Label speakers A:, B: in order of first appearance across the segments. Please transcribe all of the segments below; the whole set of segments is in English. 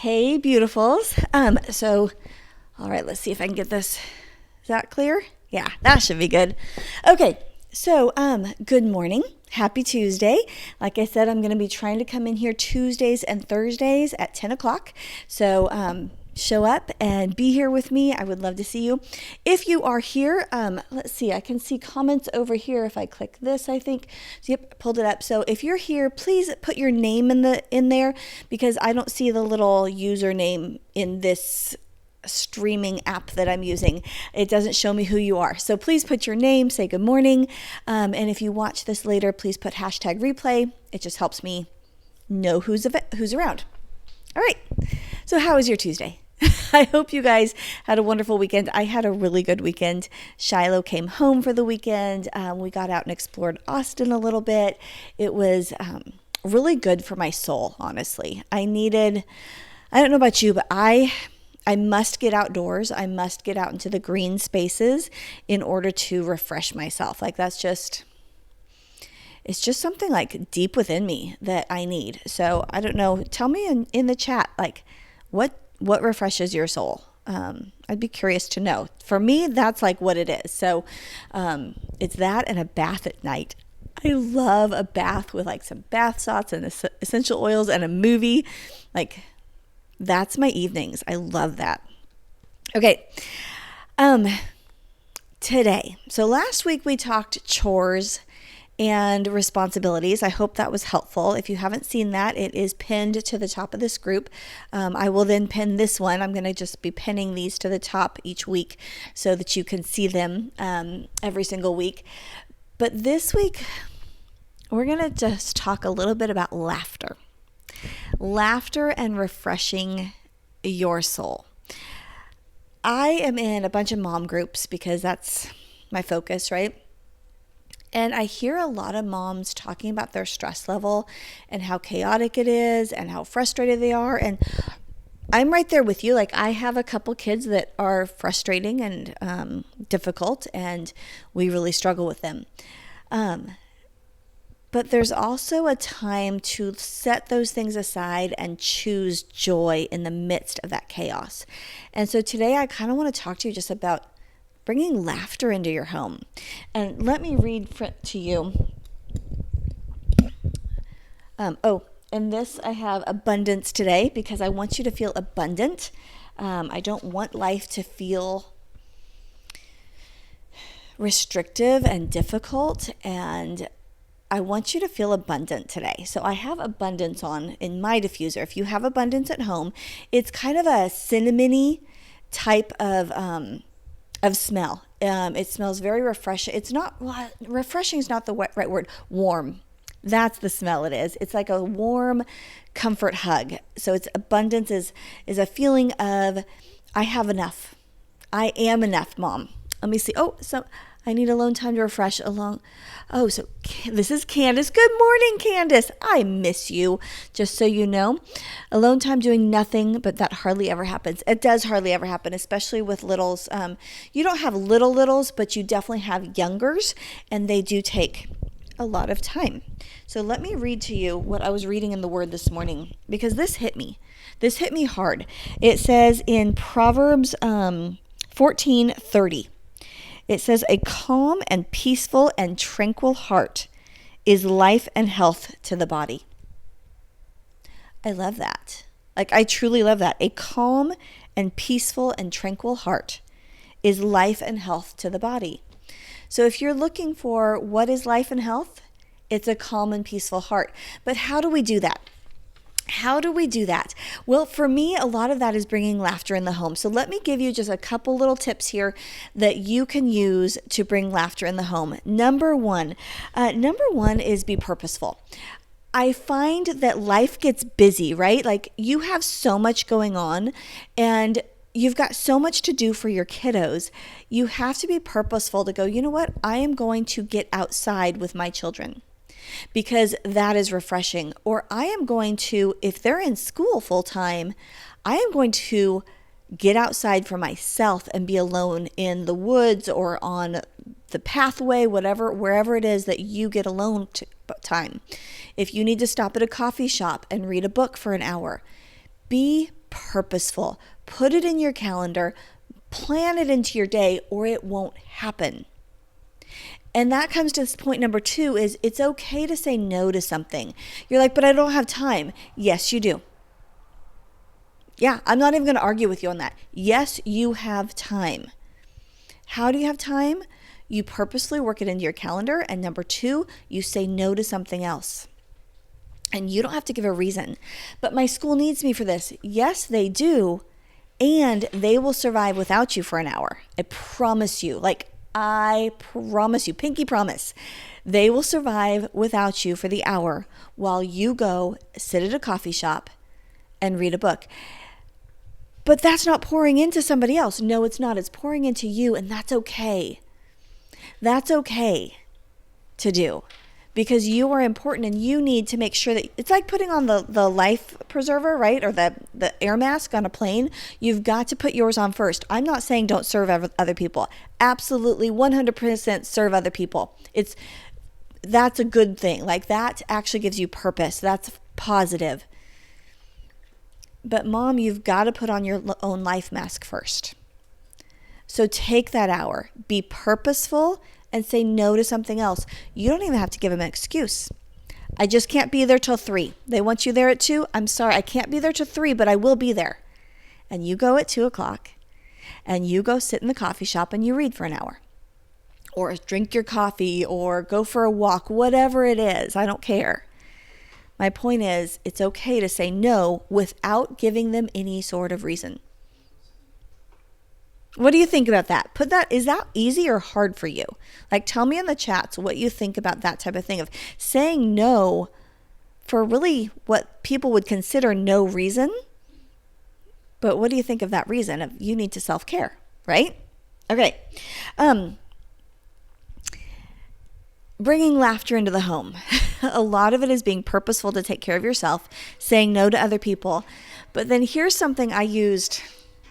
A: Hey, beautifuls. All right, let's see if I can get this. Is that clear? Yeah, that should be good. Okay, good morning. Happy Tuesday. Like I said, I'm going to be trying to come in here Tuesdays and Thursdays at 10 o'clock. Show up and be here with me. I would love to see you. If you are here, let's see, I can see comments over here if I click this, I think. Yep, pulled it up. So if you're here, please put your name in there because I don't see the little username in this streaming app that I'm using. It doesn't show me who you are. So please put your name, say good morning. And if you watch this later, please put hashtag replay. It just helps me know who's around. All right. So how was your Tuesday? I hope you guys had a wonderful weekend. I had a really good weekend. Shiloh came home for the weekend. We got out and explored Austin a little bit. It was really good for my soul, honestly. I don't know about you, but I must get outdoors. I must get out into the green spaces in order to refresh myself. It's just something like deep within me that I need. So I don't know. Tell me in the chat, like what refreshes your soul? I'd be curious to know. For me, that's like what it is. So it's that and a bath at night. I love a bath with like some bath salts and essential oils and a movie. Like that's my evenings. I love that. Okay. Today. So last week we talked chores and responsibilities. I hope that was helpful. If you haven't seen that, it is pinned to the top of this group. I will then pin this one. I'm going to just be pinning these to the top each week so that you can see them every single week. But this week, we're going to just talk a little bit about laughter. Laughter and refreshing your soul. I am in a bunch of mom groups because that's my focus, right? And I hear a lot of moms talking about their stress level and how chaotic it is and how frustrated they are. And I'm right there with you. Like I have a couple kids that are frustrating and difficult, and we really struggle with them. But there's also a time to set those things aside and choose joy in the midst of that chaos. And so today I kind of want to talk to you just about bringing laughter into your home. And let me read to you. In this I have abundance today because I want you to feel abundant. I don't want life to feel restrictive and difficult, and I want you to feel abundant today. So I have abundance on in my diffuser. If you have abundance at home, it's kind of a cinnamony type of smell. It smells very refreshing. It's not, refreshing is not the right word. Warm. That's the smell it is. It's like a warm comfort hug. So it's abundance is a feeling of I have enough. I am enough, Mom. Let me see. So I need alone time to refresh along. So this is Candace. Good morning, Candace. I miss you, just so you know. Alone time doing nothing, but that hardly ever happens. It does hardly ever happen, especially with littles. You don't have littles, but you definitely have youngers, and they do take a lot of time. So let me read to you what I was reading in the Word this morning, because this hit me. This hit me hard. It says in Proverbs 14:30. It says, a calm and peaceful and tranquil heart is life and health to the body. I love that. Like, I truly love that. A calm and peaceful and tranquil heart is life and health to the body. So if you're looking for what is life and health, it's a calm and peaceful heart. But how do we do that? How do we do that? Well, for me, a lot of that is bringing laughter in the home. So let me give you just a couple little tips here that you can use to bring laughter in the home. Number one is be purposeful. I find that life gets busy, right? Like you have so much going on and you've got so much to do for your kiddos. You have to be purposeful to go, you know what? I am going to get outside with my children, because that is refreshing. Or I am going to, if they're in school full time, I am going to get outside for myself and be alone in the woods or on the pathway, wherever it is that you get alone time. If you need to stop at a coffee shop and read a book for an hour, Be purposeful. Put it in your calendar. Plan it into your day, or it won't happen. And that comes to this point number 2 is it's okay to say no to something. You're like, but I don't have time. Yes, you do. Yeah, I'm not even going to argue with you on that. Yes, you have time. How do you have time? You purposely work it into your calendar. And number 2, you say no to something else. And you don't have to give a reason. But my school needs me for this. Yes, they do. And they will survive without you for an hour. I promise you. I promise you. Pinky promise. They will survive without you for the hour while you go sit at a coffee shop and read a book. But that's not pouring into somebody else. No, it's not. It's pouring into you, and that's okay. That's okay to do because you are important and you need to make sure that it's like putting on the life preserver, right? Or the air mask on a plane. You've got to put yours on first. I'm not saying don't serve other people. Absolutely 100% serve other people. That's a good thing. That actually gives you purpose. That's positive. But mom, you've got to put on your own life mask first. So take that hour, be purposeful, and say no to something else. You don't even have to give them an excuse. I just can't be there till 3. They want you there at 2. I'm sorry, I can't be there till 3, but I will be there. And you go at 2 o'clock, and you go sit in the coffee shop and you read for an hour. Or drink your coffee, or go for a walk, whatever it is. I don't care. My point is, it's okay to say no without giving them any sort of reason. What do you think about that? Is that easy or hard for you? Tell me in the chats what you think about that type of thing of saying no for really what people would consider no reason. But what do you think of that reason of you need to self-care, right? Okay. Bringing laughter into the home. A lot of it is being purposeful to take care of yourself, saying no to other people. But then here's something I used,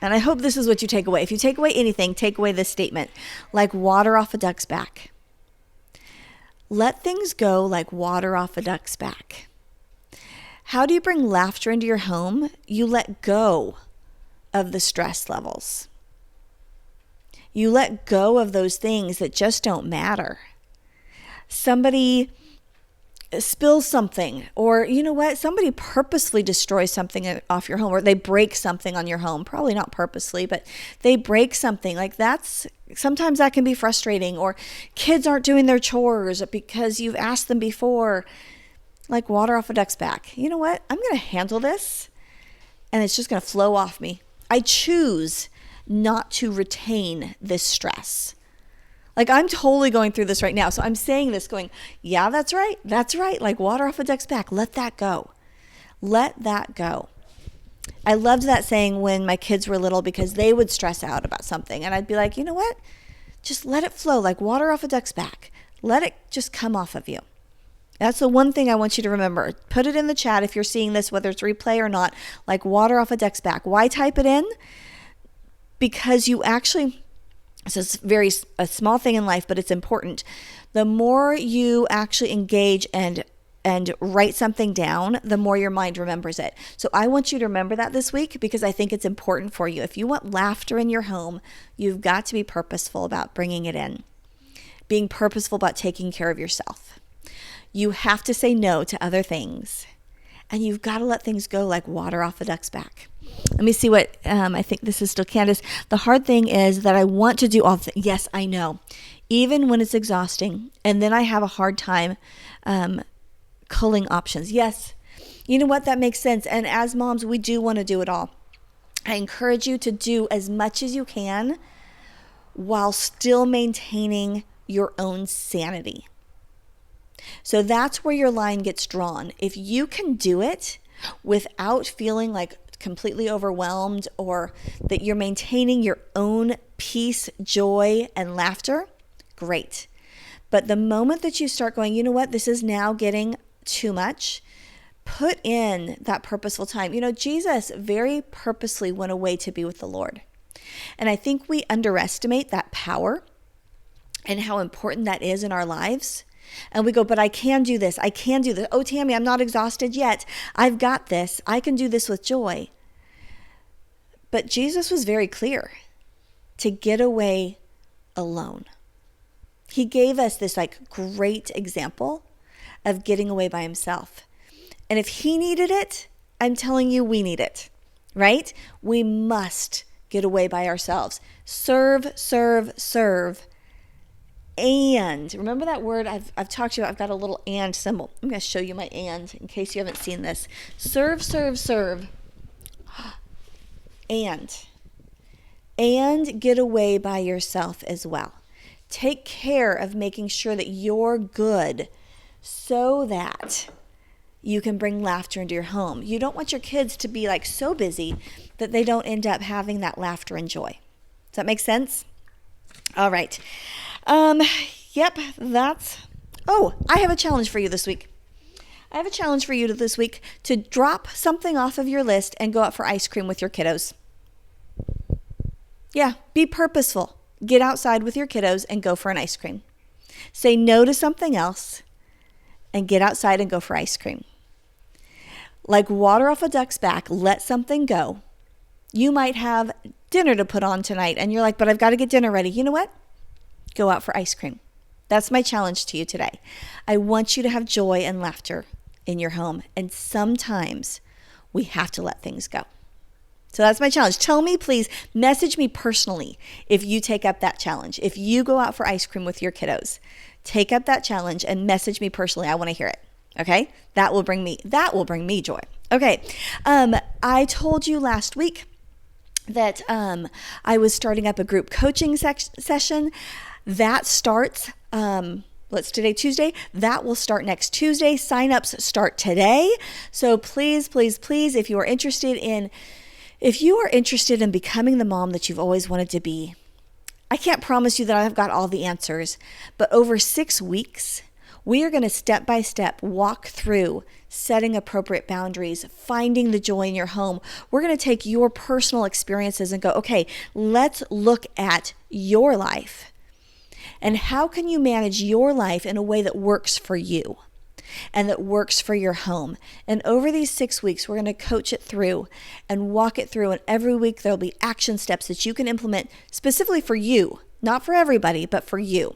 A: and I hope this is what you take away. If you take away anything, take away this statement, like water off a duck's back. Let things go like water off a duck's back. How do you bring laughter into your home? You let go of the stress levels. You let go of those things that just don't matter. Somebody spills something, or you know what? Somebody purposely destroys something off your home, or they break something on your home. Probably not purposely, but they break something. Sometimes that can be frustrating, or kids aren't doing their chores because you've asked them before, like water off a duck's back. You know what? I'm going to handle this, and it's just going to flow off me. I choose not to retain this stress. I'm totally going through this right now. So I'm saying this going, yeah, that's right. That's right. Like water off a duck's back. Let that go. Let that go. I loved that saying when my kids were little because they would stress out about something. And I'd be like, you know what? Just let it flow like water off a duck's back. Let it just come off of you. That's the one thing I want you to remember. Put it in the chat if you're seeing this, whether it's replay or not, like water off a duck's back. Why type it in? Because you actually... This is a small thing in life, but it's important. The more you actually engage and write something down, the more your mind remembers it. So I want you to remember that this week because I think it's important for you. If you want laughter in your home, you've got to be purposeful about bringing it in. Being purposeful about taking care of yourself. You have to say no to other things. And you've got to let things go like water off a duck's back. Let me see what, I think this is still Candace. The hard thing is that I want to do all the things. Yes, I know. Even when it's exhausting. And then I have a hard time culling options. Yes. You know what? That makes sense. And as moms, we do want to do it all. I encourage you to do as much as you can while still maintaining your own sanity. So that's where your line gets drawn. If you can do it without feeling like completely overwhelmed or that you're maintaining your own peace, joy, and laughter, great. But the moment that you start going, you know what, this is now getting too much, put in that purposeful time. You know, Jesus very purposely went away to be with the Lord. And I think we underestimate that power and how important that is in our lives. And we go, but I can do this. I can do this. Oh, Tammy, I'm not exhausted yet. I've got this. I can do this with joy. But Jesus was very clear to get away alone. He gave us this like great example of getting away by himself. And if he needed it, I'm telling you, we need it, right? We must get away by ourselves. Serve, serve, serve. And remember that word I've talked to you about. I've got a little and symbol. I'm going to show you my and in case you haven't seen this. Serve, serve, serve. And get away by yourself as well. Take care of making sure that you're good so that you can bring laughter into your home. You don't want your kids to be like so busy that they don't end up having that laughter and joy. Does that make sense? All right. Yep, I have a challenge for you this week. I have a challenge for you this week to drop something off of your list and go out for ice cream with your kiddos. Yeah, be purposeful. Get outside with your kiddos and go for an ice cream. Say no to something else and get outside and go for ice cream. Like water off a duck's back, let something go. You might have dinner to put on tonight and you're like, but I've got to get dinner ready. You know what? Go out for ice cream. That's my challenge to you today. I want you to have joy and laughter in your home. And sometimes we have to let things go. So that's my challenge. Tell me, please, message me personally if you take up that challenge. If you go out for ice cream with your kiddos, take up that challenge and message me personally. I want to hear it. Okay? That will bring me joy. Okay. I told you last week that I was starting up a group coaching session. That starts, today, Tuesday. That will start next Tuesday. Sign-ups start today. So please, please, please, if you are interested in becoming the mom that you've always wanted to be, I can't promise you that I've got all the answers, but over 6 weeks, we are going to step by step walk through setting appropriate boundaries, finding the joy in your home. We're going to take your personal experiences and go, okay, let's look at your life. And how can you manage your life in a way that works for you and that works for your home? And over these 6 weeks, we're going to coach it through and walk it through. And every week, there'll be action steps that you can implement specifically for you, not for everybody, but for you.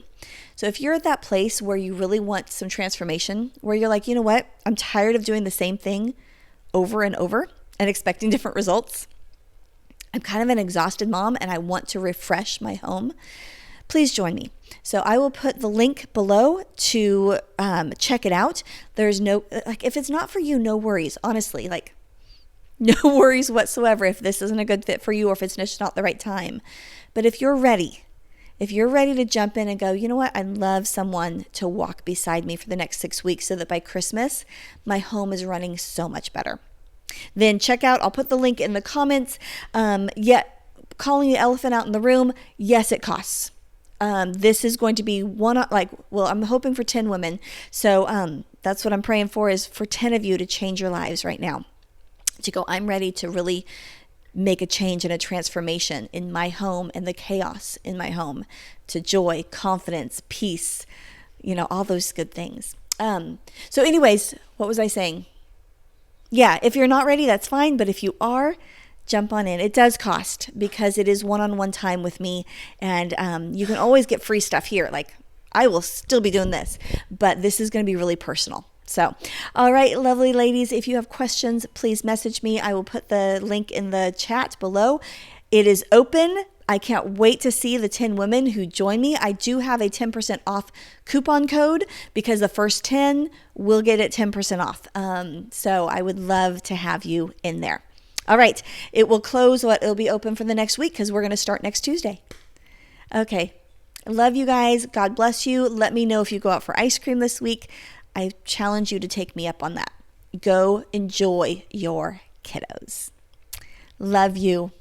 A: So if you're at that place where you really want some transformation, where you're like, you know what, I'm tired of doing the same thing over and over and expecting different results. I'm kind of an exhausted mom and I want to refresh my home. Please join me. So I will put the link below to check it out. There's if it's not for you, no worries. Honestly, no worries whatsoever if this isn't a good fit for you or if it's just not the right time. But if you're ready to jump in and go, you know what, I'd love someone to walk beside me for the next 6 weeks so that by Christmas, my home is running so much better. Then check out, I'll put the link in the comments. Calling the elephant out in the room, yes, it costs. This is going to be I'm hoping for 10 women. So that's what I'm praying for, is for 10 of you to change your lives right now. To go, I'm ready to really make a change and a transformation in my home and the chaos in my home to joy, confidence, peace, all those good things. So anyways, what was I saying? Yeah, if you're not ready, that's fine. But if you are, jump on in. It does cost because it is one-on-one time with me. And you can always get free stuff here. Like I will still be doing this, but this is going to be really personal. So, all right, lovely ladies, if you have questions, please message me. I will put the link in the chat below. It is open. I can't wait to see the 10 women who join me. I do have a 10% off coupon code because the first 10 will get it 10% off. So I would love to have you in there. All right, it will close, it'll be open for the next week because we're going to start next Tuesday. Okay, I love you guys. God bless you. Let me know if you go out for ice cream this week. I challenge you to take me up on that. Go enjoy your kiddos. Love you.